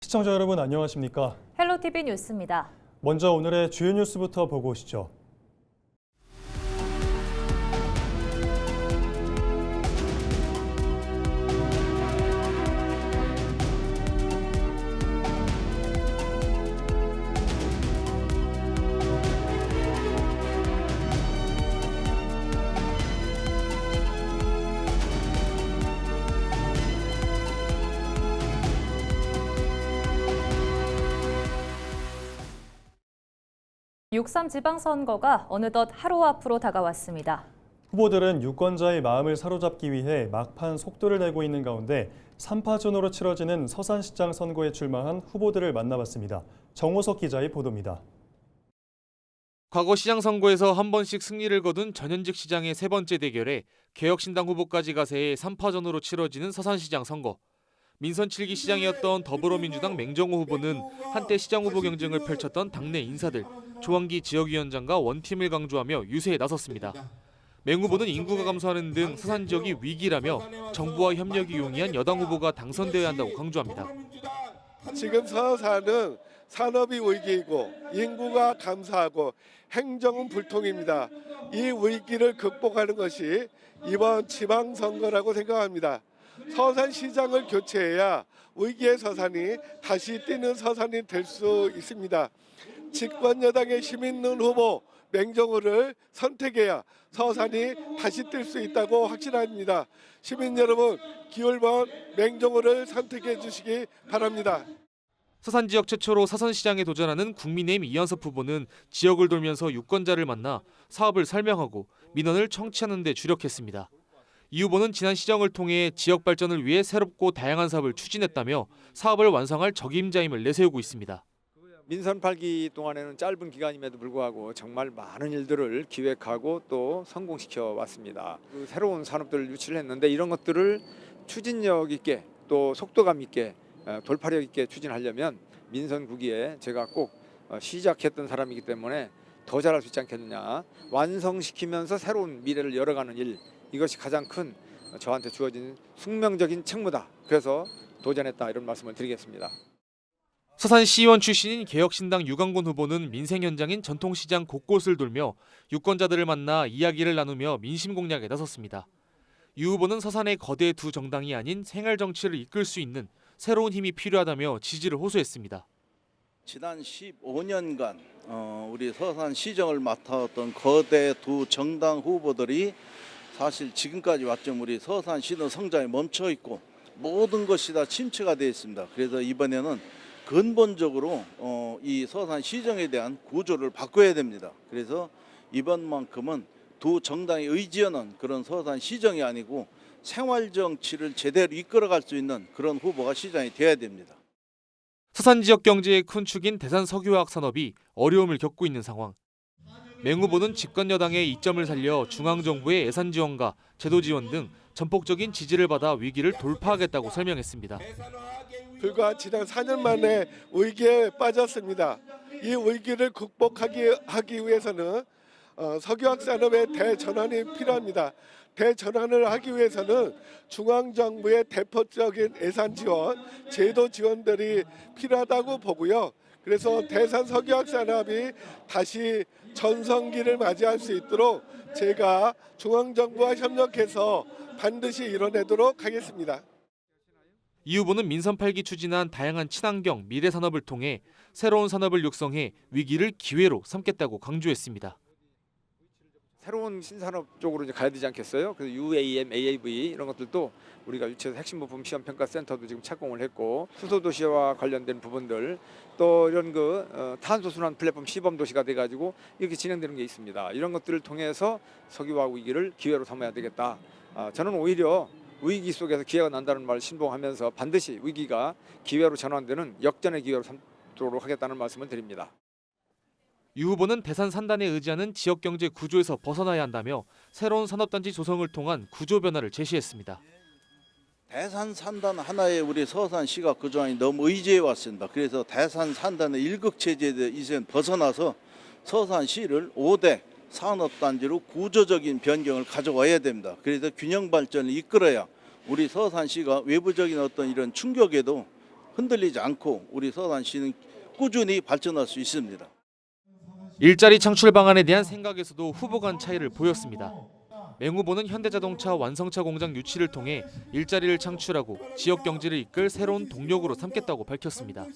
시청자 여러분 안녕하십니까? 헬로티비 뉴스입니다. 먼저 오늘의 주요 뉴스부터 보고 오시죠. (6.3) 지방선거가 어느덧 하루 앞으로 다가왔습니다. 후보들은 유권자의 마음을 사로잡기 위해 막판 속도를 내고 있는 가운데 3파전으로 치러지는 서산시장 선거에 출마한 후보들을 만나봤습니다. 정호석 기자의 보도입니다. 과거 시장 선거에서 한 번씩 승리를 거둔 전현직 시장의 세 번째 대결에 개혁신당 후보까지 가세해 3파전으로 치러지는 서산시장 선거. 민선 7기 시장이었던 더불어민주당 맹정호 후보는 한때 시장 후보 경쟁을 펼쳤던 당내 인사들, 조항기 지역위원장과 원팀을 강조하며 유세에 나섰습니다. 맹 후보는 인구가 감소하는 등 서산 지역이 위기라며 정부와 협력이 용이한 여당 후보가 당선되어야 한다고 강조합니다. 지금 서산은 산업이 위기이고 인구가 감소하고 행정은 불통입니다. 이 위기를 극복하는 것이 이번 지방선거라고 생각합니다. 서산시장을 교체해야 위기의 서산이 다시 뛰는 서산이 될 수 있습니다. 집권 여당의 힘있는 후보 맹정호를 선택해야 서산이 다시 뛸 수 있다고 확신합니다. 시민 여러분, 기울번 맹정호를 선택해 주시기 바랍니다. 서산 지역 최초로 사선시장에 도전하는 국민의힘 이현섭 후보는 지역을 돌면서 유권자를 만나 사업을 설명하고 민원을 청취하는 데 주력했습니다. 이 후보는 지난 시정을 통해 지역 발전을 위해 새롭고 다양한 사업을 추진했다며 사업을 완성할 적임자임을 내세우고 있습니다. 민선 8기 동안에는 짧은 기간임에도 불구하고 정말 많은 일들을 기획하고 또 성공시켜 왔습니다. 새로운 산업들을 유치를 했는데 이런 것들을 추진력 있게 또 속도감 있게 돌파력 있게 추진하려면 민선 9기에 제가 꼭 시작했던 사람이기 때문에 더 잘할 수 있지 않겠느냐. 완성시키면서 새로운 미래를 열어가는 일, 이것이 가장 큰 저한테 주어진 숙명적인 책무다. 그래서 도전했다, 이런 말씀을 드리겠습니다. 서산시의원 출신인 개혁신당 유강곤 후보는 민생 현장인 전통시장 곳곳을 돌며 유권자들을 만나 이야기를 나누며 민심 공략에 나섰습니다. 유 후보는 서산의 거대 두 정당이 아닌 생활 정치를 이끌 수 있는 새로운 힘이 필요하다며 지지를 호소했습니다. 지난 15년간 우리 서산시정을 맡아왔던 거대 두 정당 후보들이 사실 지금까지 왔지만 우리 서산시는 성장에 멈춰 있고 모든 것이 다 침체가 되어 있습니다. 그래서 이번에는 근본적으로 이 서산시정에 대한 구조를 바꿔야 됩니다. 그래서 이번만큼은 두 정당이 의지하는 그런 서산시정이 아니고 생활정치를 제대로 이끌어갈 수 있는 그런 후보가 시장이 되어야 됩니다. 서산 지역 경제의 큰 축인 대산 석유화학 산업이 어려움을 겪고 있는 상황. 맹 후보는 집권 여당의 이점을 살려 중앙정부의 예산 지원과 제도 지원 등 전폭적인 지지를 받아 위기를 돌파하겠다고 설명했습니다. 불과 지난 4년 만에 위기에 빠졌습니다. 이 위기를 극복하기 위해서는 석유화학 산업의 대전환이 필요합니다. 대전환을 하기 위해서는 중앙정부의 대폭적인 예산 지원, 제도 지원들이 필요하다고 보고요. 그래서 대산 석유화학 산업이 다시 전성기를 맞이할 수 있도록 제가 중앙정부와 협력해서 반드시 이뤄내도록 하겠습니다. 이 후보는 민선 8기 추진한 다양한 친환경 미래 산업을 통해 새로운 산업을 육성해 위기를 기회로 삼겠다고 강조했습니다. 새로운 신산업 쪽으로 이제 가야 되지 않겠어요? 그래서 UAM, AAV 이런 것들도 우리가 유치해서 핵심 부품 시험 평가 센터도 지금 착공을 했고, 수소 도시와 관련된 부분들 또 이런 탄소 순환 플랫폼 시범 도시가 돼 가지고 이렇게 진행되는 게 있습니다. 이런 것들을 통해서 석유화학 위기를 기회로 삼아야 되겠다. 저는 오히려 위기 속에서 기회가 난다는 말을 신봉하면서 반드시 위기가 기회로 전환되는 역전의 기회로 삼도록 하겠다는 말씀을 드립니다. 유 후보는 대산 산단에 의지하는 지역 경제 구조에서 벗어나야 한다며 새로운 산업단지 조성을 통한 구조 변화를 제시했습니다. 대산 산단 하나에 우리 서산시가 그동안 너무 의지해 왔습니다. 그래서 대산 산단의 일극체제에 이제 벗어나서 서산시를 5대 산업단지로 구조적인 변경을 가져와야 됩니다. 그래서 균형 발전을 이끌어야 우리 서산시가 외부적인 어떤 이런 충격에도 흔들리지 않고 우리 서산시는 꾸준히 발전할 수 있습니다. 일자리 창출 방안에 대한 생각에서도 후보 간 차이를 보였습니다. 맹 후보는 현대자동차 완성차 공장 유치를 통해 일자리를 창출하고 지역 경제를 이끌 새로운 동력으로 삼겠다고 밝혔습니다.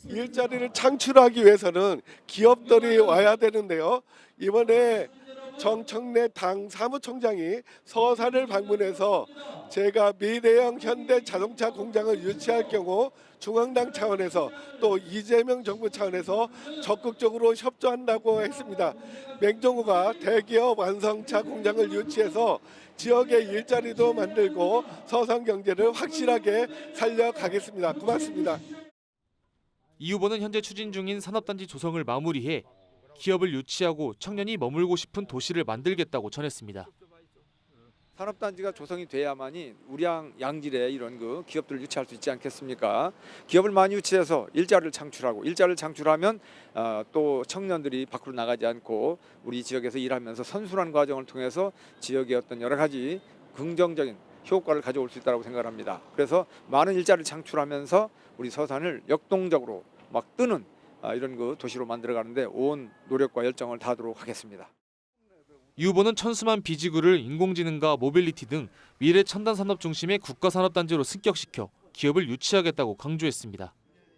일자리를 창출하기 위해서는 기업들이 와야 되는데요. 이번에 정청래 당 사무총장이 서산을 방문해서 제가 미래형 현대 자동차 공장을 유치할 경우 중앙당 차원에서 또 이재명 정부 차원에서 적극적으로 협조한다고 했습니다. 맹정호가 대기업 완성차 공장을 유치해서 지역의 일자리도 만들고 서산 경제를 확실하게 살려가겠습니다. 고맙습니다. 이 후보는 현재 추진 중인 산업단지 조성을 마무리해 기업을 유치하고 청년이 머물고 싶은 도시를 만들겠다고 전했습니다. 산업단지가 조성이 돼야만이 우량 양질의 이런 그 기업들을 유치할 수 있지 않겠습니까? 기업을 많이 유치해서 일자리를 창출하고 일자리를 창출하면 또 청년들이 밖으로 나가지 않고 우리 지역에서 일하면서 선순환 과정을 통해서 지역의 어떤 여러 가지 긍정적인 효과를 가져올 수 있다고 생각합니다. 그래서 많은 일자리를 창출하면서 우리 서산을 역동적으로 막 뜨는 이런 그 도시로 만들어가는데 온 노력과 열정을 다하도록 하겠습니다. 이 후보는 천수만 비지구를 인공지능과 모빌리티 등 미래 첨단 산업 중심의 국가산업단지로 승격시켜 기업을 유치하겠다고 강조했습니다.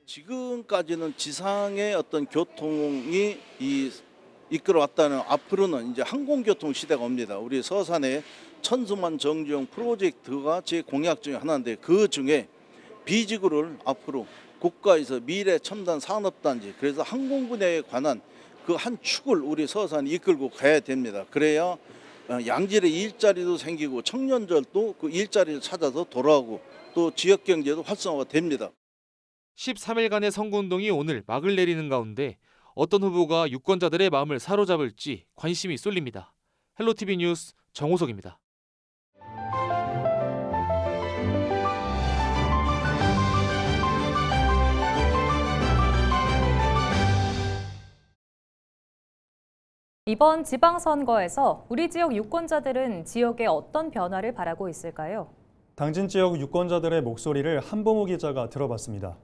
지금까지는 지상의 어떤 교통이 이끌어왔다는 앞으로는 이제 항공교통 시대가 옵니다. 우리 서산의 천수만 정주행 프로젝트가 제 공약 중에 하나인데 그 중에 비지구를 앞으로 국가에서 미래 첨단 산업단지 그래서 항공 분야에 관한 그 한 축을 우리 서산이 이끌고 가야 됩니다. 그래야 양질의 일자리도 생기고 청년들도 그 일자리를 찾아서 돌아오고 또 지역 경제도 활성화가 됩니다. 13일간의 선거운동이 오늘 막을 내리는 가운데 어떤 후보가 유권자들의 마음을 사로잡을지 관심이 쏠립니다. 헬로티비 뉴스 정호석입니다. 이번 지방선거에서 우리 지역 유권자들은 지역에 어떤 변화를 바라고 있을까요? 당진 지역 유권자들의 목소리를 한봉우 기자가 들어봤습니다.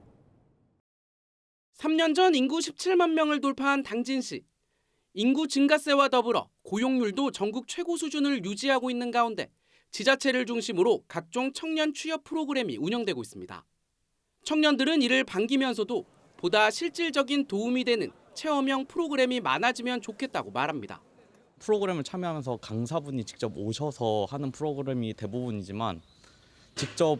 3년 전 인구 17만 명을 돌파한 당진시. 인구 증가세와 더불어 고용률도 전국 최고 수준을 유지하고 있는 가운데 지자체를 중심으로 각종 청년 취업 프로그램이 운영되고 있습니다. 청년들은 이를 반기면서도 보다 실질적인 도움이 되는 체험형 프로그램이 많아지면 좋겠다고 말합니다. 프로그램을 참여하면서 강사분이 직접 오셔서 하는 프로그램이 대부분이지만 직접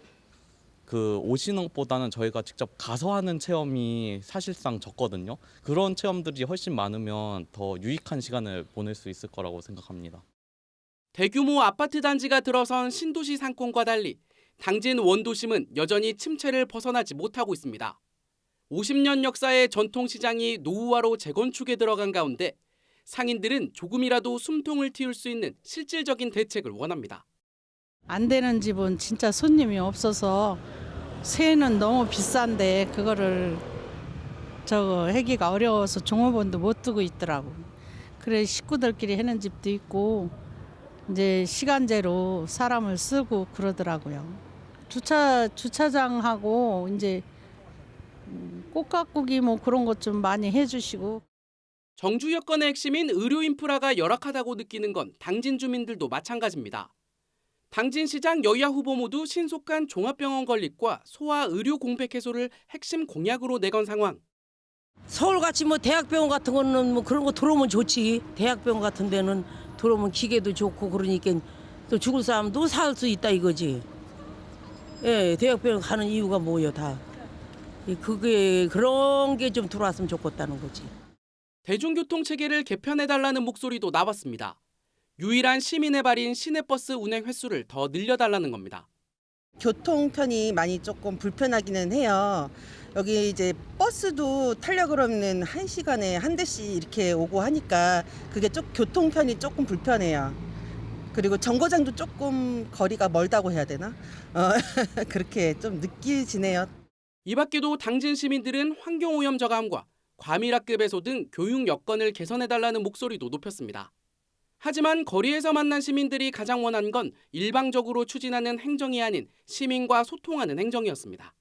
오시는 것보다는 저희가 직접 가서 하는 체험이 사실상 적거든요. 그런 체험들이 훨씬 많으면 더 유익한 시간을 보낼 수 있을 거라고 생각합니다. 대규모 아파트 단지가 들어선 신도시 상권과 달리 당진 원도심은 여전히 침체를 벗어나지 못하고 있습니다. 50년 역사의 전통시장이 노후화로 재건축에 들어간 가운데 상인들은 조금이라도 숨통을 틔울 수 있는 실질적인 대책을 원합니다. 안 되는 집은 진짜 손님이 없어서 세는 너무 비싼데 그거를 하기가 어려워서 종업원도 못 두고 있더라고. 그래 식구들끼리 하는 집도 있고 이제 시간제로 사람을 쓰고 그러더라고요. 주차장하고 이제 꽃 가꾸기 뭐 그런 것 좀 많이 해주시고. 정주 여건의 핵심인 의료 인프라가 열악하다고 느끼는 건 당진 주민들도 마찬가지입니다. 당진시장 여야 후보 모두 신속한 종합병원 건립과 소아 의료 공백 해소를 핵심 공약으로 내건 상황. 서울같이 뭐 대학병원 같은 거는 뭐 그런 거 들어오면 좋지. 대학병원 같은 데는 들어오면 기계도 좋고 그러니까 또 죽을 사람도 살 수 있다 이거지. 예, 대학병원 가는 이유가 뭐예요 다. 그게 그런 게 좀 들어왔으면 좋겠다는 거지. 대중교통 체계를 개편해달라는 목소리도 나왔습니다. 유일한 시민의 발인 시내버스 운행 횟수를 더 늘려달라는 겁니다. 교통편이 많이 조금 불편하기는 해요. 여기 이제 버스도 타려고 그러면 1시간에 한 대씩 이렇게 오고 하니까 그게 교통편이 조금 불편해요. 그리고 정거장도 조금 거리가 멀다고 해야 되나? 그렇게 좀 느끼지네요. 이 밖에도 당진 시민들은 환경오염 저감과 과밀학급 해소 등 교육 여건을 개선해달라는 목소리도 높였습니다. 하지만 거리에서 만난 시민들이 가장 원한 건 일방적으로 추진하는 행정이 아닌 시민과 소통하는 행정이었습니다.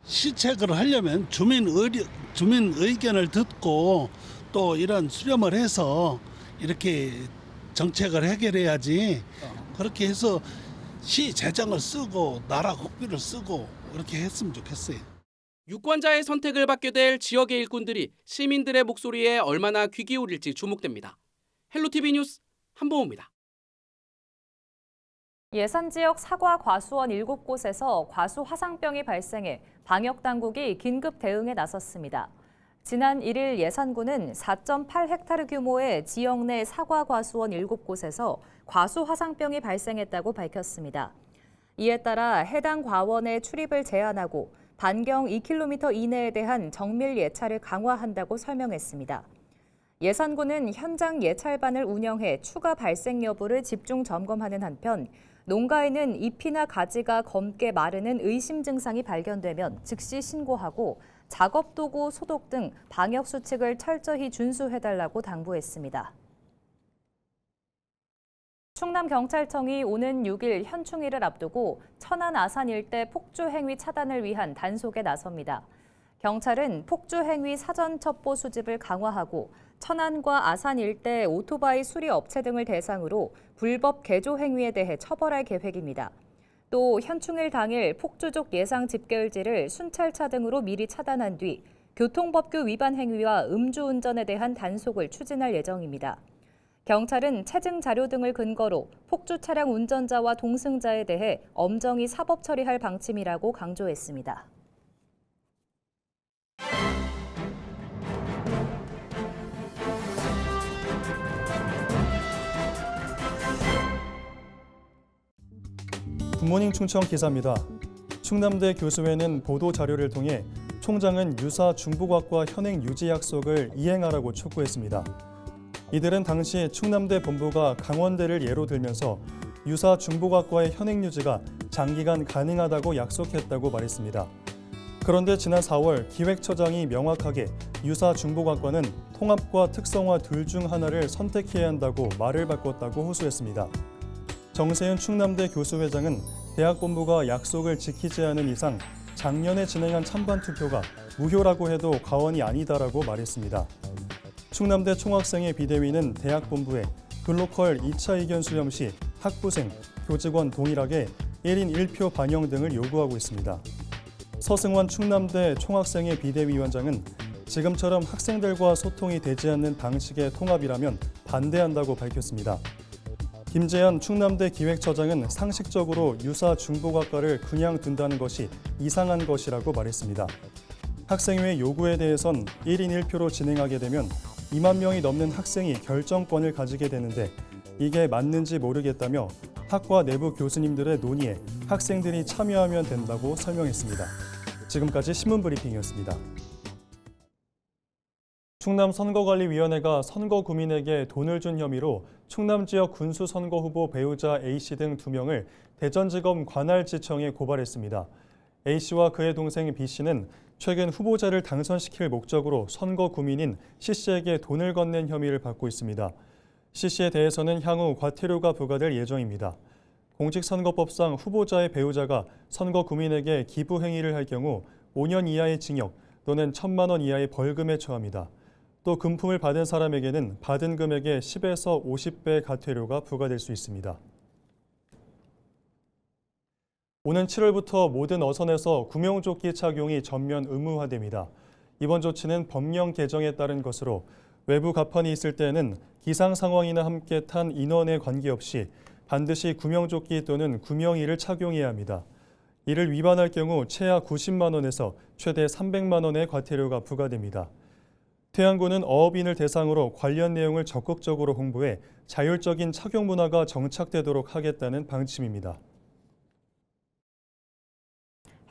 시책을 하려면 주민 의견을 듣고 또 이런 수렴을 해서 이렇게 정책을 해결해야지, 그렇게 해서 시 재정을 쓰고 나라 국비를 쓰고 그렇게 했으면 좋겠어요. 유권자의 선택을 받게 될 지역의 일꾼들이 시민들의 목소리에 얼마나 귀 기울일지 주목됩니다. 헬로티비 뉴스 한보호입니다. 예산지역 사과 과수원 7곳에서 과수 화상병이 발생해 방역당국이 긴급 대응에 나섰습니다. 지난 1일 예산군은 4.8헥타르 규모의 지역 내 사과 과수원 7곳에서 과수 화상병이 발생했다고 밝혔습니다. 이에 따라 해당 과원의 출입을 제한하고 반경 2km 이내에 대한 정밀 예찰을 강화한다고 설명했습니다. 예산군은 현장 예찰반을 운영해 추가 발생 여부를 집중 점검하는 한편 농가에는 잎이나 가지가 검게 마르는 의심 증상이 발견되면 즉시 신고하고 작업도구 소독 등 방역 수칙을 철저히 준수해달라고 당부했습니다. 충남경찰청이 오는 6일 현충일을 앞두고 천안 아산 일대 폭주 행위 차단을 위한 단속에 나섭니다. 경찰은 폭주 행위 사전 첩보 수집을 강화하고 천안과 아산 일대 오토바이 수리 업체 등을 대상으로 불법 개조 행위에 대해 처벌할 계획입니다. 또 현충일 당일 폭주족 예상 집결지를 순찰차 등으로 미리 차단한 뒤 교통법규 위반 행위와 음주운전에 대한 단속을 추진할 예정입니다. 경찰은 체증 자료 등을 근거로 폭주 차량 운전자와 동승자에 대해 엄정히 사법 처리할 방침이라고 강조했습니다. 굿모닝 충청 기사입니다. 충남대 교수회는 보도 자료를 통해 총장은 유사 중부과과 현행 유지 약속을 이행하라고 촉구했습니다. 이들은 당시 충남대 본부가 강원대를 예로 들면서 유사 중부과과의 현행 유지가 장기간 가능하다고 약속했다고 말했습니다. 그런데 지난 4월 기획처장이 명확하게 유사 중부과과는 통합과 특성화 둘 중 하나를 선택해야 한다고 말을 바꿨다고 호소했습니다. 정세윤 충남대 교수회장은 대학 본부가 약속을 지키지 않은 이상 작년에 진행한 찬반 투표가 무효라고 해도 과언이 아니다라고 말했습니다. 충남대 총학생회 비대위는 대학 본부에 글로컬 2차 의견 수렴 시 학부생, 교직원 동일하게 1인 1표 반영 등을 요구하고 있습니다. 서승환 충남대 총학생회 비대위원장은 지금처럼 학생들과 소통이 되지 않는 방식의 통합이라면 반대한다고 밝혔습니다. 김재현 충남대 기획처장은 상식적으로 유사 중부과과를 그냥 둔다는 것이 이상한 것이라고 말했습니다. 학생회 요구에 대해선 1인 1표로 진행하게 되면 2만 명이 넘는 학생이 결정권을 가지게 되는데 이게 맞는지 모르겠다며 학과 내부 교수님들의 논의에 학생들이 참여하면 된다고 설명했습니다. 지금까지 신문브리핑이었습니다. 충남선거관리위원회가 선거구민에게 돈을 준 혐의로 충남 지역 군수선거 후보 배우자 A씨 등 2명을 대전지검 관할지청에 고발했습니다. A씨와 그의 동생 B씨는 최근 후보자를 당선시킬 목적으로 선거구민인 C씨에게 돈을 건넨 혐의를 받고 있습니다. C씨에 대해서는 향후 과태료가 부과될 예정입니다. 공직선거법상 후보자의 배우자가 선거구민에게 기부 행위를 할 경우 5년 이하의 징역 또는 1,000만 원 이하의 벌금에 처합니다. 또 금품을 받은 사람에게는 받은 금액의 10에서 50배 과태료가 부과될 수 있습니다. 오는 7월부터 모든 어선에서 구명조끼 착용이 전면 의무화됩니다. 이번 조치는 법령 개정에 따른 것으로 외부 갑판이 있을 때에는 기상 상황이나 함께 탄 인원에 관계없이 반드시 구명조끼 또는 구명의를 착용해야 합니다. 이를 위반할 경우 최하 90만 원에서 최대 300만 원의 과태료가 부과됩니다. 태안군은 어업인을 대상으로 관련 내용을 적극적으로 홍보해 자율적인 착용 문화가 정착되도록 하겠다는 방침입니다.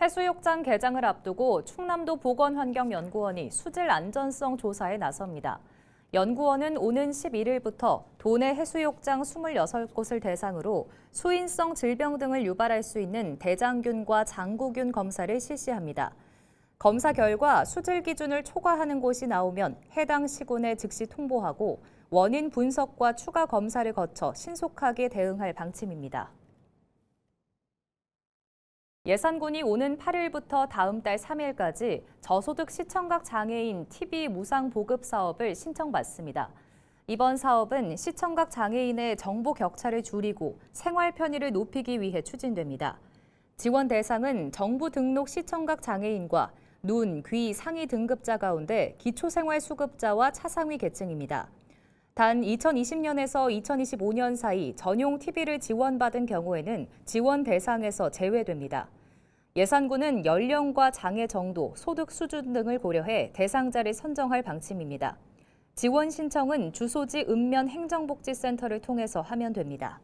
해수욕장 개장을 앞두고 충남도 보건환경연구원이 수질 안전성 조사에 나섭니다. 연구원은 오는 11일부터 도내 해수욕장 26곳을 대상으로 수인성 질병 등을 유발할 수 있는 대장균과 장구균 검사를 실시합니다. 검사 결과 수질 기준을 초과하는 곳이 나오면 해당 시군에 즉시 통보하고 원인 분석과 추가 검사를 거쳐 신속하게 대응할 방침입니다. 예산군이 오는 8일부터 다음 달 3일까지 저소득 시청각 장애인 TV 무상 보급 사업을 신청받습니다. 이번 사업은 시청각 장애인의 정보 격차를 줄이고 생활 편의를 높이기 위해 추진됩니다. 지원 대상은 정부 등록 시청각 장애인과 눈, 귀 상위 등급자 가운데 기초생활수급자와 차상위 계층입니다. 단 2020년에서 2025년 사이 전용 TV를 지원받은 경우에는 지원 대상에서 제외됩니다. 예산군은 연령과 장애 정도, 소득 수준 등을 고려해 대상자를 선정할 방침입니다. 지원 신청은 주소지 읍면 행정복지센터를 통해서 하면 됩니다.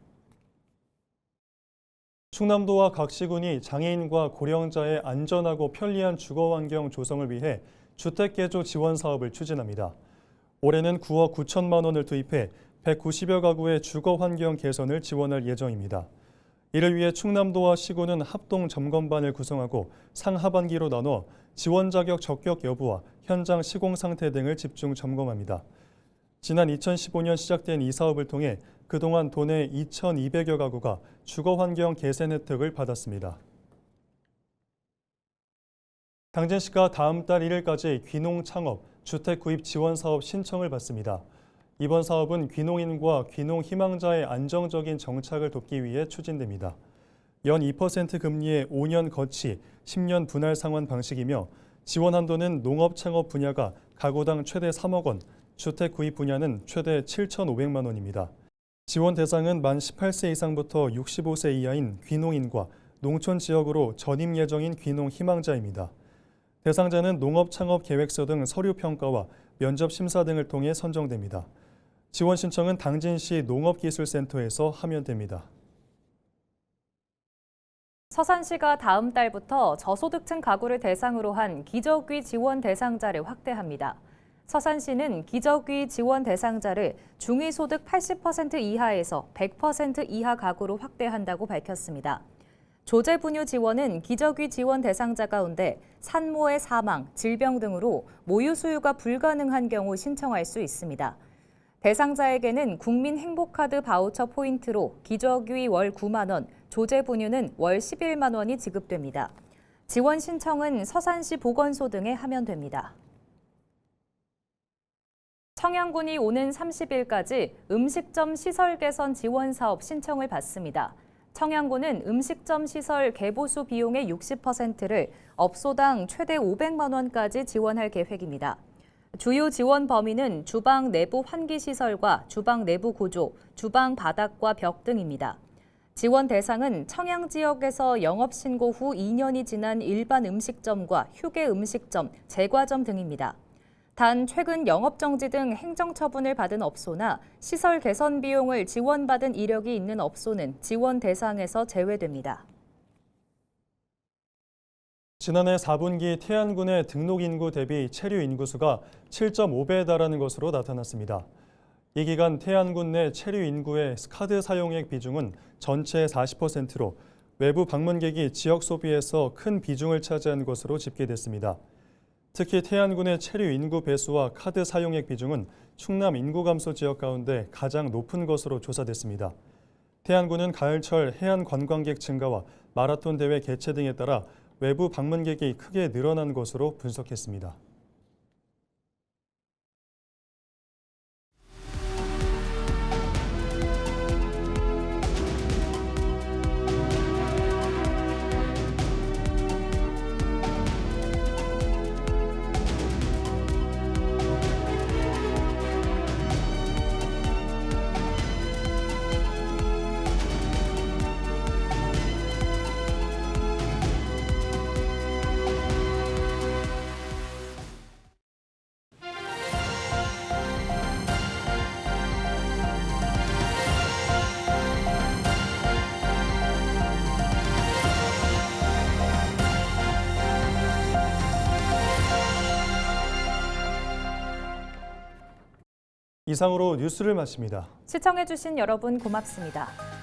충남도와 각 시군이 장애인과 고령자의 안전하고 편리한 주거환경 조성을 위해 주택개조 지원 사업을 추진합니다. 올해는 9억 9천만 원을 투입해 190여 가구의 주거환경 개선을 지원할 예정입니다. 이를 위해 충남도와 시군은 합동 점검반을 구성하고 상하반기로 나눠 지원 자격 적격 여부와 현장 시공 상태 등을 집중 점검합니다. 지난 2015년 시작된 이 사업을 통해 그동안 도내 2,200여 가구가 주거환경 개선 혜택을 받았습니다. 당진시가 다음 달 1일까지 귀농 창업, 주택 구입 지원 사업 신청을 받습니다. 이번 사업은 귀농인과 귀농 희망자의 안정적인 정착을 돕기 위해 추진됩니다. 연 2% 금리의 5년 거치, 10년 분할 상환 방식이며 지원 한도는 농업 창업 분야가 가구당 최대 3억 원, 주택 구입 분야는 최대 7,500만 원입니다. 지원 대상은 만 18세 이상부터 65세 이하인 귀농인과 농촌 지역으로 전입 예정인 귀농 희망자입니다. 대상자는 농업 창업 계획서 등 서류 평가와 면접 심사 등을 통해 선정됩니다. 지원 신청은 당진시 농업기술센터에서 하면 됩니다. 서산시가 다음 달부터 저소득층 가구를 대상으로 한 기저귀 지원 대상자를 확대합니다. 서산시는 기저귀 지원 대상자를 중위소득 80% 이하에서 100% 이하 가구로 확대한다고 밝혔습니다. 조제분유 지원은 기저귀 지원 대상자 가운데 산모의 사망, 질병 등으로 모유 수유가 불가능한 경우 신청할 수 있습니다. 대상자에게는 국민행복카드 바우처 포인트로 기저귀 월 9만 원, 조제분유는 월 11만 원이 지급됩니다. 지원 신청은 서산시 보건소 등에 하면 됩니다. 청양군이 오는 30일까지 음식점 시설 개선 지원 사업 신청을 받습니다. 청양군은 음식점 시설 개보수 비용의 60%를 업소당 최대 500만 원까지 지원할 계획입니다. 주요 지원 범위는 주방 내부 환기 시설과 주방 내부 구조, 주방 바닥과 벽 등입니다. 지원 대상은 청양 지역에서 영업 신고 후 2년이 지난 일반 음식점과 휴게 음식점, 제과점 등입니다. 단 최근 영업정지 등 행정처분을 받은 업소나 시설 개선 비용을 지원받은 이력이 있는 업소는 지원 대상에서 제외됩니다. 지난해 4분기 태안군의 등록 인구 대비 체류 인구수가 7.5배에 달하는 것으로 나타났습니다. 이 기간 태안군 내 체류 인구의 카드 사용액 비중은 전체의 40%로 외부 방문객이 지역 소비에서 큰 비중을 차지한 것으로 집계됐습니다. 특히 태안군의 체류 인구 배수와 카드 사용액 비중은 충남 인구 감소 지역 가운데 가장 높은 것으로 조사됐습니다. 태안군은 가을철 해안 관광객 증가와 마라톤 대회 개최 등에 따라 외부 방문객이 크게 늘어난 것으로 분석했습니다. 이상으로 뉴스를 마칩니다. 시청해주신 여러분 고맙습니다.